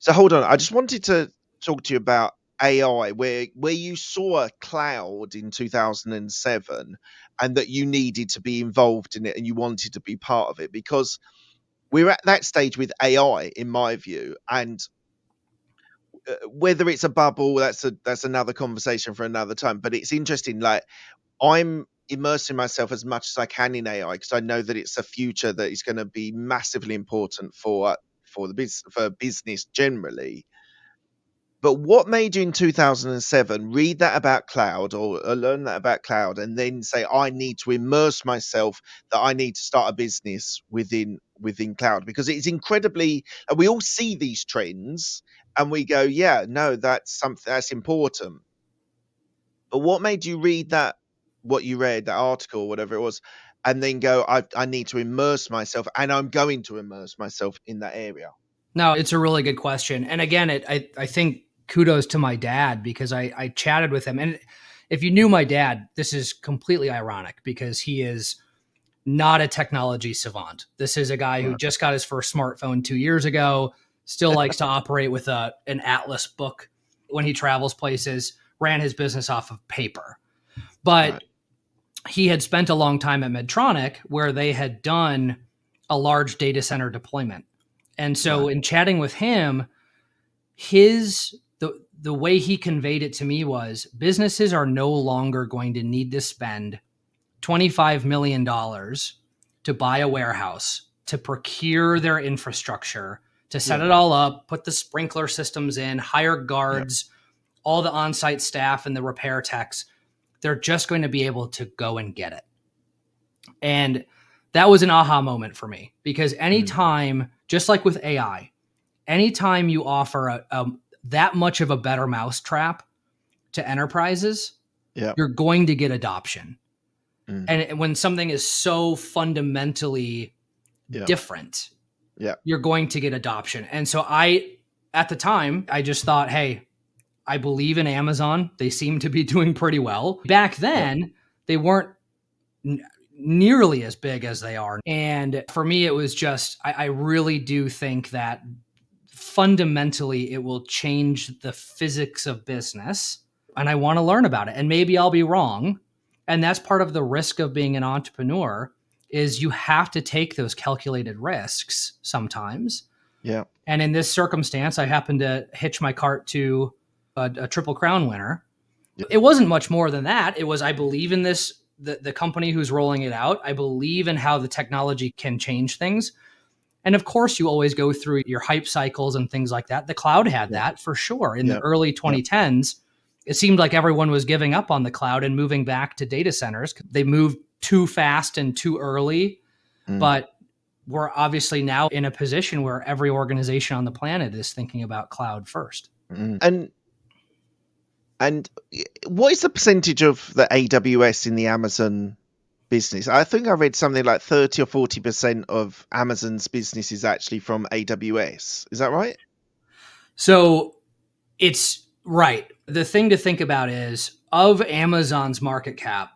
So hold on, I just wanted to talk to you about AI, where you saw a cloud in 2007, and that you needed to be involved in it and you wanted to be part of it, because we're at that stage with AI, in my view, and whether it's a bubble, that's another conversation for another time. But it's interesting, like I'm immersing myself as much as I can in AI because I know that it's a future that is going to be massively important for business generally. But what made you in 2007 read that about cloud, or learn that about cloud, and then say, I need to immerse myself, that I need to start a business within cloud? Because it's incredibly, and we all see these trends and we go, yeah, no, that's something that's important. But what made you read that, what you read, that article, whatever it was, and then go, I need to immerse myself, and I'm going to immerse myself in that area? No, it's a really good question. And again, I think kudos to my dad because I chatted with him. And if you knew my dad, this is completely ironic because he is not a technology savant. This is a guy who Right. just got his first smartphone 2 years ago, still likes to operate with an atlas book when he travels places, ran his business off of paper. But Right. he had spent a long time at Medtronic where they had done a large data center deployment. And so Right. in chatting with him, the way he conveyed it to me was businesses are no longer going to need to spend $25 million to buy a warehouse, to procure their infrastructure, to set Yeah. it all up, put the sprinkler systems in, hire Yeah. guards, all the on-site staff and the repair techs. They're just going to be able to go and get it. And that was an aha moment for me because anytime, just like with AI, anytime you offer that much of a better mousetrap to enterprises, Yeah. you're going to get adoption. Mm. And when something is so fundamentally Yeah. different, Yeah. you're going to get adoption. And so at the time, I just thought, hey, I believe in Amazon. They seem to be doing pretty well. Back Yeah. then, they weren't nearly as big as they are. And for me, it was just, I really do think that fundamentally it will change the physics of business. And I want to learn about it. And maybe I'll be wrong. And that's part of the risk of being an entrepreneur is you have to take those calculated risks sometimes. Yeah. And in this circumstance, I happened to hitch my cart to a Triple Crown winner. Yeah. It wasn't much more than that. It was, I believe in this, the company who's rolling it out. I believe in how the technology can change things. And of course, you always go through your hype cycles and things like that. The cloud had Yeah. that for sure. In the Yeah. early Yeah. 2010s, it seemed like everyone was giving up on the cloud and moving back to data centers. They moved too fast and too early. Mm. But we're obviously now in a position where every organization on the planet is thinking about cloud first. Mm. And what is the percentage of the AWS in the Amazon business? I think I read something like 30 or 40% of Amazon's business is actually from AWS. Is that right? So it's right. The thing to think about is of Amazon's market cap,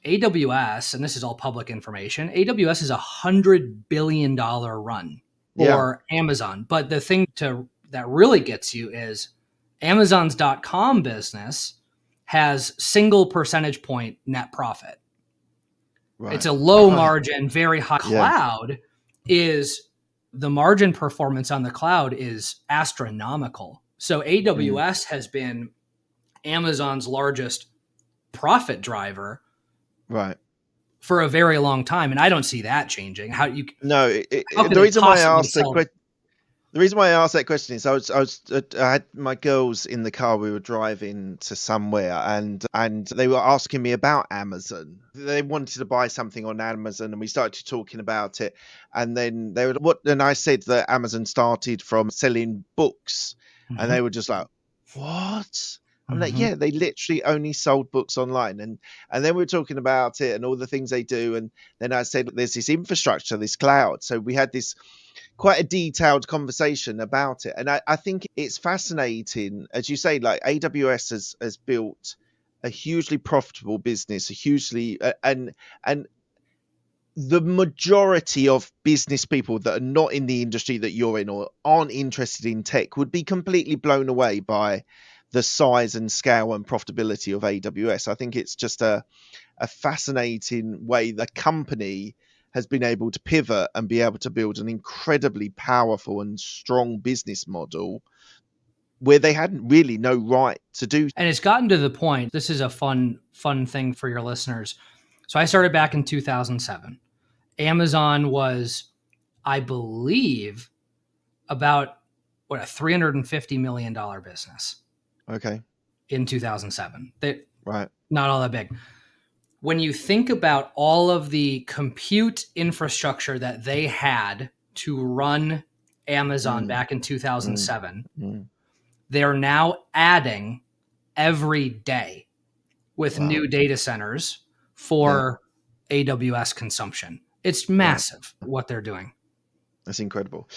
AWS, and this is all public information, AWS is $100 billion run Yeah. for Amazon. But the thing that really gets you is Amazon's.com business has single percentage point net profit. Right. It's a low Right. margin, very high. Yeah. Cloud is the margin performance on the cloud is astronomical. So AWS has been Amazon's largest profit driver Right. for a very long time, and I don't see that changing. How No, could the they reason why I possibly asked that sell? question. The reason why I asked that question is I had my girls in the car. We were driving to somewhere, and they were asking me about Amazon. They wanted to buy something on Amazon, and we started talking about it. And then they were what? And I said that Amazon started from selling books, and Mhm, they were just like, "What?" I'm like, mhm. "Yeah, they literally only sold books online." And then we were talking about it and all the things they do. And then I said, "There's this infrastructure, this cloud." So we had this quite a detailed conversation about it. And I think it's fascinating, as you say, like AWS has built a hugely profitable business, a hugely and the majority of business people that are not in the industry that you're in or aren't interested in tech would be completely blown away by the size and scale and profitability of AWS. I think it's just a fascinating way the company has been able to pivot and be able to build an incredibly powerful and strong business model where they hadn't really no right to do. And it's gotten to the point, this is a fun thing for your listeners. So I started back in 2007. Amazon was, I believe, about what, a $350 million business Okay, in 2007. right. Not all that big. When you think about all of the compute infrastructure that they had to run Amazon Mm, back in mm, 2007, mm. they're now adding every day with Wow. new data centers Yeah, for AWS consumption. It's right. massive what they're doing. That's incredible.